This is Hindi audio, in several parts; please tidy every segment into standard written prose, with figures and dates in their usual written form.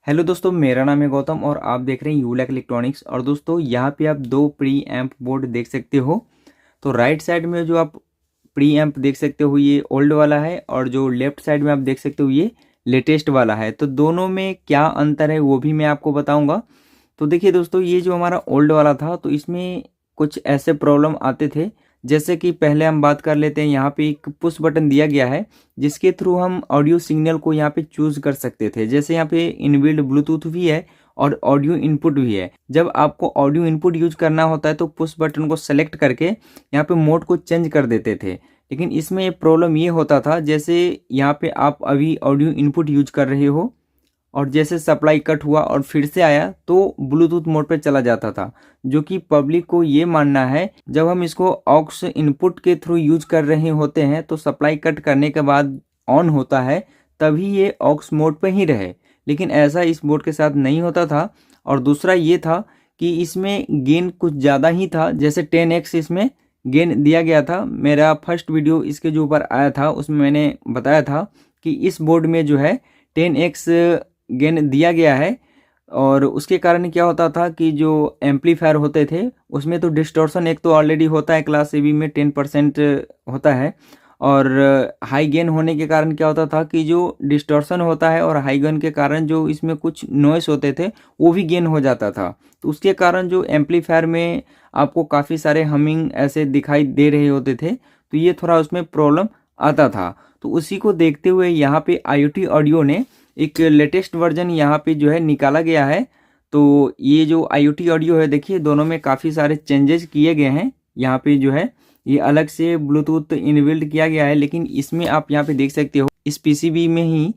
हेलो दोस्तों, मेरा नाम है गौतम और आप देख रहे हैं यूलैक इलेक्ट्रॉनिक्स। और दोस्तों यहाँ पे आप दो प्री एम्प बोर्ड देख सकते हो। तो राइट साइड में जो आप प्री एम्प देख सकते हो ये ओल्ड वाला है, और जो लेफ्ट साइड में आप देख सकते हो ये लेटेस्ट वाला है। तो दोनों में क्या अंतर है वो भी मैं आपको बताऊंगा। तो देखिए दोस्तों, ये जो हमारा ओल्ड वाला था तो इसमें कुछ ऐसे प्रॉब्लम आते थे। जैसे कि पहले हम बात कर लेते हैं, यहाँ पे एक पुश बटन दिया गया है जिसके थ्रू हम ऑडियो सिग्नल को यहाँ पे चूज कर सकते थे। जैसे यहाँ पे इनबिल्ट ब्लूटूथ भी है और ऑडियो इनपुट भी है। जब आपको ऑडियो इनपुट यूज करना होता है तो पुश बटन को सेलेक्ट करके यहाँ पे मोड को चेंज कर देते थे। लेकिन इसमें प्रॉब्लम ये होता था, जैसे यहाँ पे आप अभी ऑडियो इनपुट यूज कर रहे हो और जैसे सप्लाई कट हुआ और फिर से आया तो ब्लूटूथ मोड पे चला जाता था। जो कि पब्लिक को ये मानना है, जब हम इसको ऑक्स इनपुट के थ्रू यूज कर रहे होते हैं तो सप्लाई कट करने के बाद ऑन होता है, तभी ये ऑक्स मोड पे ही रहे। लेकिन ऐसा इस बोर्ड के साथ नहीं होता था। और दूसरा ये था कि इसमें गेन कुछ ज़्यादा ही था, जैसे 10x इसमें गेन दिया गया था। मेरा फर्स्ट वीडियो इसके जो ऊपर आया था उसमें मैंने बताया था कि इस बोर्ड में जो है 10x गेन दिया गया है। और उसके कारण क्या होता था कि जो एम्पलीफायर होते थे उसमें तो डिस्टॉर्शन एक तो ऑलरेडी होता है, क्लास ए बी में 10% होता है। और हाई गेन होने के कारण क्या होता था कि जो डिस्टॉर्शन होता है और हाई गेन के कारण जो इसमें कुछ नॉइस होते थे वो भी गेन हो जाता था। तो उसके कारण जो एम्पलीफायर में आपको काफ़ी सारे हमिंग ऐसे दिखाई दे रहे होते थे, तो ये थोड़ा उसमें प्रॉब्लम आता था। तो उसी को देखते हुए यहाँ पे IoT ऑडियो ने एक लेटेस्ट वर्जन यहाँ पे जो है निकाला गया है। तो ये जो IoT ऑडियो है, देखिए दोनों में काफ़ी सारे चेंजेस किए गए हैं। यहाँ पे जो है ये अलग से ब्लूटूथ इनबिल्ट किया गया है, लेकिन इसमें आप यहाँ पे देख सकते हो इस PCB में ही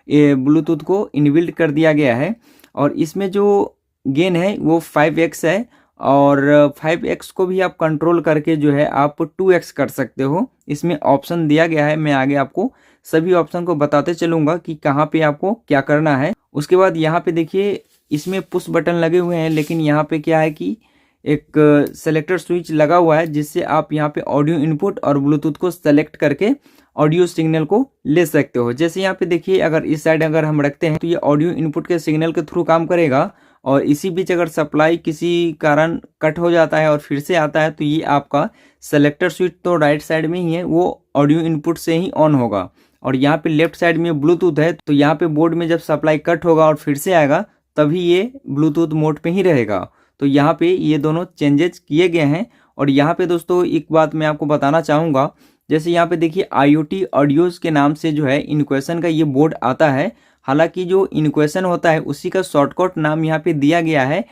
ये ब्लूटूथ को इनबिल्ट कर दिया गया है। और इसमें जो गेन है वो 5x है, और 5x को भी आप कंट्रोल करके जो है आप 2x कर सकते हो। इसमें ऑप्शन दिया गया है, मैं आगे आपको सभी ऑप्शन को बताते चलूंगा कि कहाँ पे आपको क्या करना है। उसके बाद यहाँ पे देखिए इसमें पुश बटन लगे हुए हैं, लेकिन यहाँ पे क्या है कि एक सेलेक्टर स्विच लगा हुआ है जिससे आप यहाँ पे ऑडियो इनपुट और ब्लूटूथ को सेलेक्ट करके ऑडियो सिग्नल को ले सकते हो। जैसे यहाँ पे देखिए, अगर इस साइड अगर हम रखते हैं तो ये ऑडियो इनपुट के सिग्नल के थ्रू काम करेगा। और इसी बीच अगर सप्लाई किसी कारण कट हो जाता है और फिर से आता है तो ये आपका सेलेक्टर स्विच तो राइट साइड में ही है, वो ऑडियो इनपुट से ही ऑन होगा। और यहाँ पे लेफ्ट साइड में ब्लूटूथ है, तो यहाँ पे बोर्ड में जब सप्लाई कट होगा और फिर से आएगा तभी ये ब्लूटूथ मोड पे ही रहेगा। तो यहाँ पे ये दोनों चेंजेस किए गए हैं। और यहाँ पे दोस्तों एक बात मैं आपको बताना चाहूँगा, जैसे यहाँ पे देखिए IoT ऑडियोज़ के नाम से जो है इनक्वेशन का ये बोर्ड आता है। हालांकि जो इनक्वेशन होता है उसी का शॉर्टकट नाम यहाँ पे दिया गया है।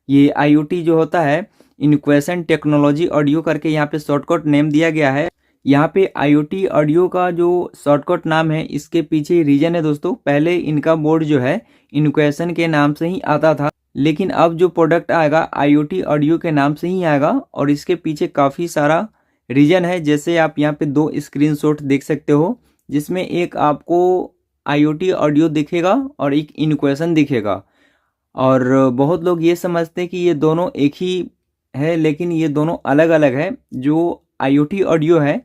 ये IoT जो होता है इनक्वेशन टेक्नोलॉजी ऑडियो करके यहाँ पे शॉर्टकट नेम दिया गया है। यहाँ पे IoT ऑडियो का जो शॉर्टकट नाम है, इसके पीछे रीजन है दोस्तों। पहले इनका बोर्ड जो है इनक्वेशन के नाम से ही आता था, लेकिन अब जो प्रोडक्ट आएगा IoT ऑडियो के नाम से ही आएगा। और इसके पीछे काफ़ी सारा रीजन है। जैसे आप यहाँ पे दो स्क्रीनशॉट देख सकते हो, जिसमें एक आपको IoT ऑडियो दिखेगा और एक इनक्वेशन दिखेगा। और बहुत लोग ये समझते हैं कि ये दोनों एक ही है, लेकिन ये दोनों अलग अलग है। जो IoT ऑडियो है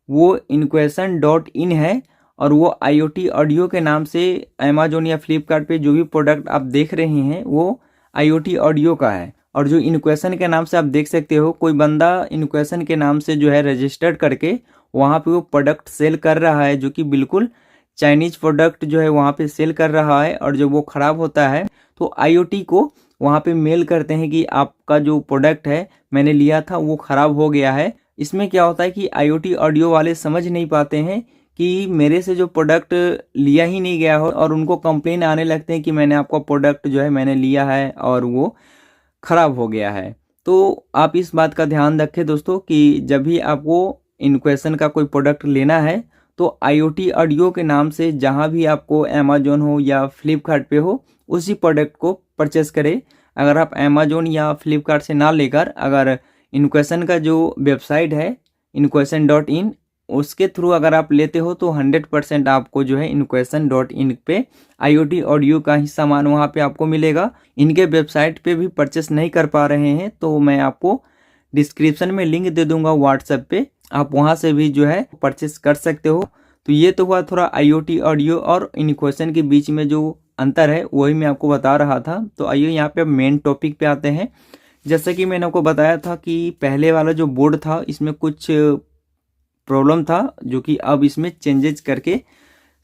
वो इनक्वेशन.इन है, और वो IoT ऑडियो के नाम से अमेजोन या फ्लिपकार्ट पे जो भी प्रोडक्ट आप देख रहे हैं वो IoT ऑडियो का है। और जो इनक्वेशन के नाम से आप देख सकते हो, कोई बंदा इनक्वेशन के नाम से जो है रजिस्टर्ड करके वहाँ पे वो प्रोडक्ट सेल कर रहा है, जो कि बिल्कुल चाइनीज प्रोडक्ट जो है वहाँ पे सेल कर रहा है। और जब वो ख़राब होता है तो IoT को वहाँ पे मेल करते हैं कि आपका जो प्रोडक्ट है मैंने लिया था वो ख़राब हो गया है। इसमें क्या होता है कि IoT ऑडियो वाले समझ नहीं पाते हैं कि मेरे से जो प्रोडक्ट लिया ही नहीं गया हो, और उनको कंप्लेन आने लगते हैं कि मैंने आपका प्रोडक्ट जो है मैंने लिया है और वो ख़राब हो गया है। तो आप इस बात का ध्यान रखें दोस्तों कि जब भी आपको इनक्वेशन का कोई प्रोडक्ट लेना है तो IoT ऑडियो के नाम से जहाँ भी आपको अमेजोन हो या फ्लिपकार्ट पे हो उसी प्रोडक्ट को परचेस करें। अगर आप अमेजोन या फ्लिपकार्ट से ना लेकर अगर इनक्वेशन का जो वेबसाइट है इनक्वेशन.इन उसके थ्रू अगर आप लेते हो तो 100% आपको जो है इनक्वेशन.इन पे IoT ऑडियो का ही सामान वहाँ पे आपको मिलेगा। इनके वेबसाइट पे भी परचेस नहीं कर पा रहे हैं तो मैं आपको डिस्क्रिप्शन में लिंक दे दूंगा व्हाट्सएप पे, आप वहाँ से भी जो है परचेस कर सकते हो। तो ये तो हुआ थोड़ा IoT ऑडियो और इनक्वेशन के बीच में जो अंतर है वही मैं आपको बता रहा था। तो आइए यहाँ पे अब मेन टॉपिक पे आते हैं। जैसे कि मैंने आपको बताया था कि पहले वाला जो बोर्ड था इसमें कुछ प्रॉब्लम था, जो कि अब इसमें चेंजेस करके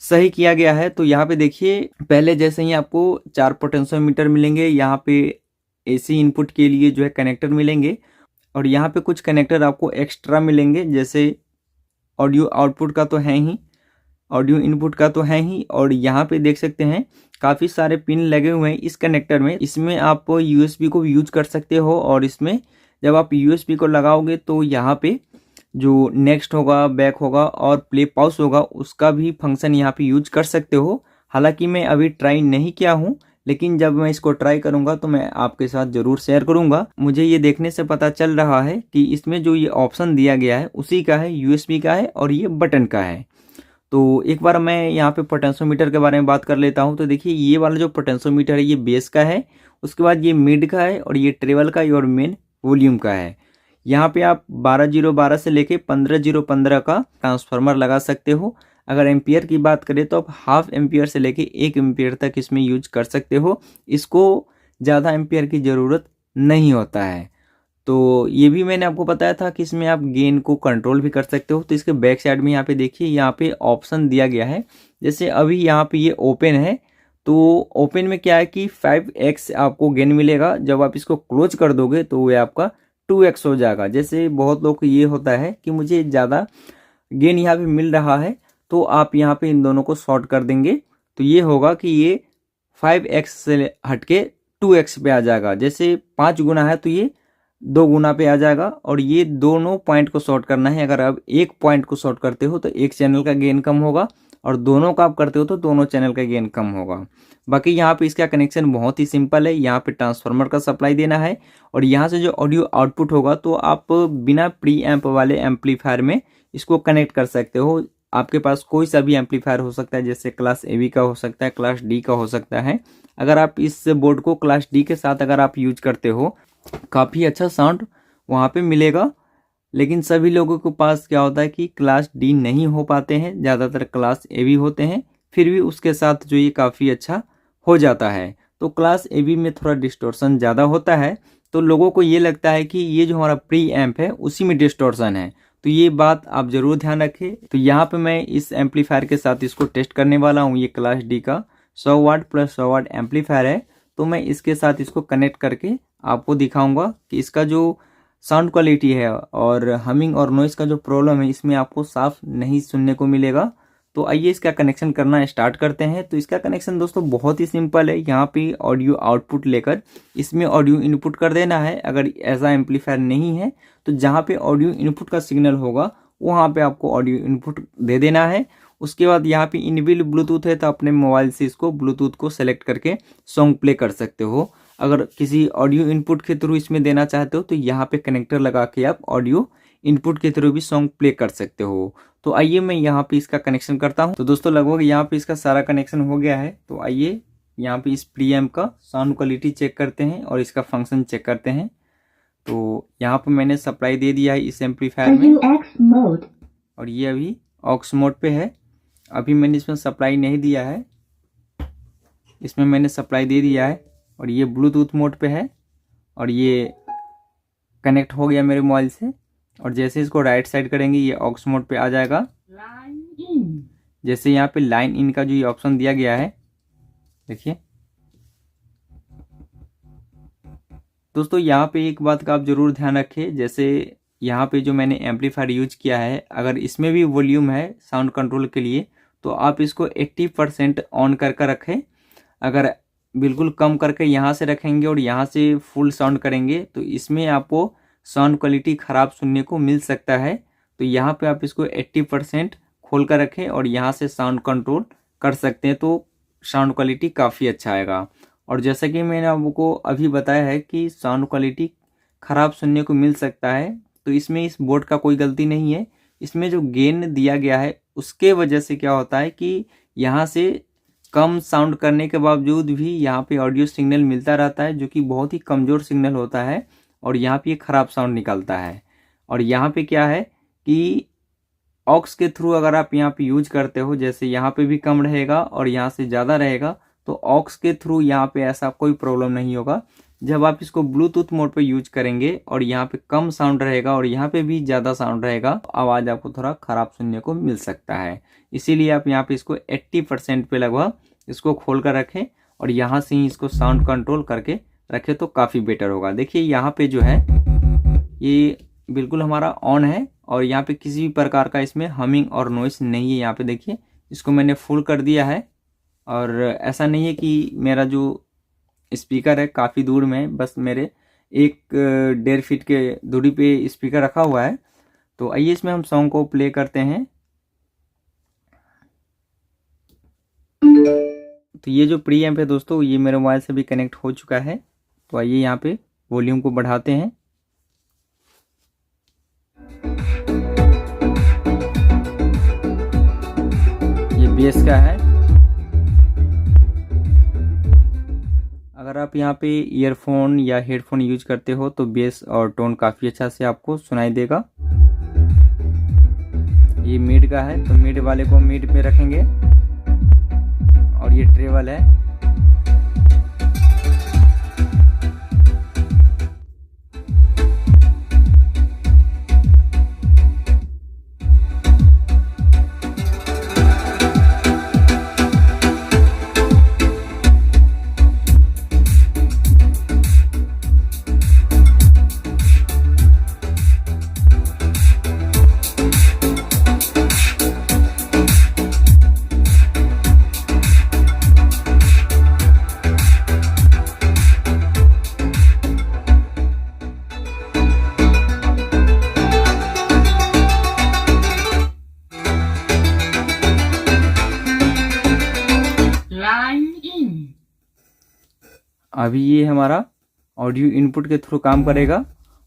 सही किया गया है। तो यहाँ पे देखिए, पहले जैसे ही आपको 4 पोटेंशियोमीटर मिलेंगे, यहाँ पे एसी इनपुट के लिए जो है कनेक्टर मिलेंगे, और यहाँ पे कुछ कनेक्टर आपको एक्स्ट्रा मिलेंगे, जैसे ऑडियो आउटपुट का तो है ही, ऑडियो इनपुट का तो है ही, और यहाँ पे देख सकते हैं काफ़ी सारे पिन लगे हुए हैं इस कनेक्टर में। इसमें आप यूएसबी को यूज कर सकते हो, और इसमें जब आप यूएसबी को लगाओगे तो यहाँ पे जो नेक्स्ट होगा, बैक होगा और प्ले पॉज होगा, उसका भी फंक्शन यहाँ पे यूज कर सकते हो। हालांकि मैं अभी ट्राई नहीं किया हूँ, लेकिन जब मैं इसको ट्राई करूँगा तो मैं आपके साथ ज़रूर शेयर करूँगा। मुझे ये देखने से पता चल रहा है कि इसमें जो ये ऑप्शन दिया गया है उसी का है, यूएसबी का है और ये बटन का है। तो एक बार मैं यहाँ पे पोटेंशियोमीटर के बारे में बात कर लेता हूँ। तो देखिए, ये वाला जो पोटेंशियोमीटर है ये बेस का है, उसके बाद ये मिड का है, और ये ट्रेवल का और मेन वॉल्यूम का है। यहाँ पे आप 12-0-12 से लेके 15-0-15 का ट्रांसफार्मर लगा सकते हो। अगर एम्पियर की बात करें तो आप हाफ एम्पियर से लेके 1 एम्पियर तक इसमें यूज कर सकते हो। इसको ज़्यादा एम्पियर की ज़रूरत नहीं होता है। तो ये भी मैंने आपको बताया था कि इसमें आप गेन को कंट्रोल भी कर सकते हो। तो इसके बैक साइड में यहाँ पे देखिए, यहाँ पे ऑप्शन दिया गया है। जैसे अभी यहाँ पे ये ओपन है, तो ओपन में क्या है कि 5x आपको गेन मिलेगा। जब आप इसको क्लोज कर दोगे तो वो आपका 2x हो जाएगा। जैसे बहुत लोग को ये होता है कि मुझे ज़्यादा गेन यहाँ पे मिल रहा है, तो आप यहाँ पे इन दोनों को शॉर्ट कर देंगे, तो ये होगा कि ये 5x से हटके 2x पे आ जाएगा। जैसे 5 गुना है तो ये 2 गुना पे आ जाएगा, और ये दोनों पॉइंट को शॉर्ट करना है। अगर आप एक पॉइंट को शॉर्ट करते हो तो एक चैनल का गेन कम होगा, और दोनों का आप करते हो तो दोनों चैनल का गेन कम होगा। बाकी यहाँ पे इसका कनेक्शन बहुत ही सिंपल है। यहाँ पे ट्रांसफार्मर का सप्लाई देना है, और यहाँ से जो ऑडियो आउटपुट होगा तो आप बिना प्री एम्प वाले एम्पलीफायर में इसको कनेक्ट कर सकते हो। आपके पास कोई सा भी एम्पलीफायर हो सकता है, जैसे क्लास एवी का हो सकता है, क्लास डी का हो सकता है। अगर आप इस बोर्ड को क्लास डी के साथ अगर आप यूज करते हो, काफ़ी अच्छा साउंड वहाँ पे मिलेगा। लेकिन सभी लोगों के पास क्या होता है कि क्लास डी नहीं हो पाते हैं, ज़्यादातर क्लास ए बी होते हैं, फिर भी उसके साथ जो ये काफ़ी अच्छा हो जाता है। तो क्लास ए बी में थोड़ा डिस्टॉर्शन ज़्यादा होता है, तो लोगों को ये लगता है कि ये जो हमारा प्री एम्प है उसी में डिस्टॉर्शन है। तो ये बात आप ज़रूर ध्यान रखें। तो यहाँ पे मैं इस एम्पलीफायर के साथ इसको टेस्ट करने वाला हूँ। ये क्लास डी का 100 वाट प्लस 100 वाट एम्पलीफायर है। तो मैं इसके साथ इसको कनेक्ट करके आपको दिखाऊंगा कि इसका जो साउंड क्वालिटी है और हमिंग और नॉइस का जो प्रॉब्लम है इसमें आपको साफ नहीं सुनने को मिलेगा। तो आइए इसका कनेक्शन करना स्टार्ट करते हैं। तो इसका कनेक्शन दोस्तों बहुत ही सिंपल है। यहाँ पे ऑडियो आउटपुट लेकर इसमें ऑडियो इनपुट कर देना है। अगर ऐसा एम्पलीफायर नहीं है तो जहाँ पे ऑडियो इनपुट का सिग्नल होगा वहाँ पे आपको ऑडियो इनपुट दे देना है। उसके बाद यहाँ पे इनबिल्ट ब्लूटूथ है, तो अपने मोबाइल से इसको ब्लूटूथ को सेलेक्ट करके सॉन्ग प्ले कर सकते हो। अगर किसी ऑडियो इनपुट के थ्रू इसमें देना चाहते हो तो यहाँ पे कनेक्टर लगा के आप ऑडियो इनपुट के थ्रू भी सॉन्ग प्ले कर सकते हो। तो आइए मैं यहाँ पे इसका कनेक्शन करता हूँ। तो दोस्तों लगभग यहाँ पे इसका सारा कनेक्शन हो गया है। तो आइए यहाँ पे इस प्रीएम्प का साउंड क्वालिटी चेक करते हैं और इसका फंक्शन चेक करते हैं। तो यहाँ पे मैंने सप्लाई दे दिया है इस एम्पलीफायर में, और ये अभी ऑक्स मोड पे है। अभी मैंने इसमें सप्लाई नहीं दिया है, इसमें मैंने सप्लाई दे दिया है, और ये ब्लूटूथ मोड पे है, और ये कनेक्ट हो गया मेरे मोबाइल से। और जैसे इसको राइट साइड करेंगे ये ऑक्स मोड पे आ जाएगा। जैसे यहाँ पे लाइन इन का जो ये ऑप्शन दिया गया है, देखिए दोस्तों, यहाँ पे एक बात का आप जरूर ध्यान रखें। जैसे यहाँ पे जो मैंने एम्पलीफायर यूज किया है, अगर इसमें भी वॉल्यूम है साउंड कंट्रोल के लिए तो आप इसको 80% ऑन करके रखें। अगर बिल्कुल कम करके यहाँ से रखेंगे और यहाँ से फुल साउंड करेंगे तो इसमें आपको साउंड क्वालिटी ख़राब सुनने को मिल सकता है। तो यहाँ पे आप इसको 80% खोल कर रखें और यहाँ से साउंड कंट्रोल कर सकते हैं, तो साउंड क्वालिटी काफ़ी अच्छा आएगा। और जैसा कि मैंने आपको अभी बताया है कि साउंड क्वालिटी ख़राब सुनने को मिल सकता है, तो इसमें इस बोर्ड का कोई गलती नहीं है। इसमें जो गेन दिया गया है उसके वजह से क्या होता है कि यहाँ से कम साउंड करने के बावजूद भी यहाँ पे ऑडियो सिग्नल मिलता रहता है, जो कि बहुत ही कमज़ोर सिग्नल होता है, और यहाँ पे ख़राब साउंड निकलता है। और यहाँ पे क्या है कि ऑक्स के थ्रू अगर आप यहाँ पे यूज करते हो, जैसे यहाँ पे भी कम रहेगा और यहाँ से ज़्यादा रहेगा, तो ऑक्स के थ्रू यहाँ पे ऐसा कोई प्रॉब्लम नहीं होगा। जब आप इसको ब्लूटूथ मोड पे यूज करेंगे और यहाँ पे कम साउंड रहेगा और यहाँ पे भी ज़्यादा साउंड रहेगा, आवाज़ आपको थोड़ा ख़राब सुनने को मिल सकता है। इसीलिए आप यहाँ पे इसको 80% पे लगभग इसको खोल कर रखें और यहाँ से ही इसको साउंड कंट्रोल करके रखें तो काफ़ी बेटर होगा। देखिए यहाँ पे जो है ये बिल्कुल हमारा ऑन है और यहाँ पे किसी भी प्रकार का इसमें हमिंग और नॉइस नहीं है। यहाँ पे देखिए इसको मैंने फुल कर दिया है और ऐसा नहीं है कि मेरा जो स्पीकर है काफ़ी दूर में, बस मेरे 1-1.5 फीट के दूरी पे स्पीकर रखा हुआ है। तो आइए इसमें हम सॉन्ग को प्ले करते हैं। तो ये जो प्री एम्प है दोस्तों, ये मेरे मोबाइल से भी कनेक्ट हो चुका है। तो आइए यहाँ पे वॉल्यूम को बढ़ाते हैं। ये बेस का है। अगर आप यहाँ पे ईयरफोन या हेडफोन यूज करते हो तो बेस और टोन काफ़ी अच्छा से आपको सुनाई देगा। ये मिड का है तो मिड वाले को मिड पे रखेंगे और ये ट्रेवल है। अभी ये हमारा ऑडियो इनपुट के थ्रू काम करेगा।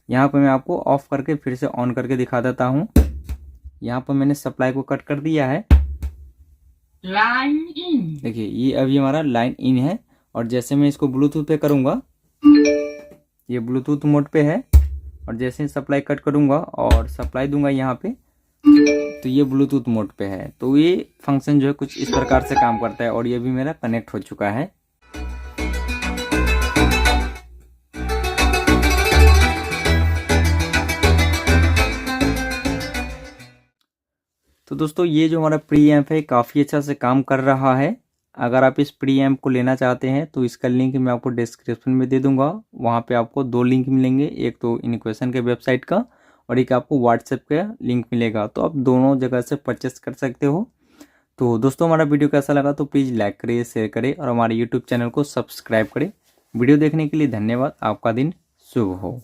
यहाँ पर मैं आपको ऑफ करके फिर से ऑन करके दिखा देता हूँ। यहाँ पर मैंने सप्लाई को कट कर दिया है। लाइन इन, देखिए ये अभी हमारा लाइन इन है और जैसे मैं इसको ब्लूटूथ पे करूँगा, ये ब्लूटूथ मोड पे है और जैसे सप्लाई कट करूँगा और सप्लाई दूंगा यहाँ पे तो ये ब्लूटूथ मोड पे है। तो ये फंक्शन जो है कुछ इस प्रकार से काम करता है और ये भी मेरा कनेक्ट हो चुका है। तो दोस्तों ये जो हमारा प्री एम्प है काफ़ी अच्छा से काम कर रहा है। अगर आप इस प्री एम्प को लेना चाहते हैं तो इसका लिंक मैं आपको डिस्क्रिप्शन में दे दूंगा। वहाँ पे आपको 2 लिंक मिलेंगे, एक तो इनक्वेशन के वेबसाइट का और एक आपको व्हाट्सएप का लिंक मिलेगा। तो आप दोनों जगह से परचेस कर सकते हो। तो दोस्तों हमारा वीडियो कैसा लगा तो प्लीज़ लाइक करिए, शेयर करें और हमारे यूट्यूब चैनल को सब्सक्राइब करें। वीडियो देखने के लिए धन्यवाद। आपका दिन शुभ हो।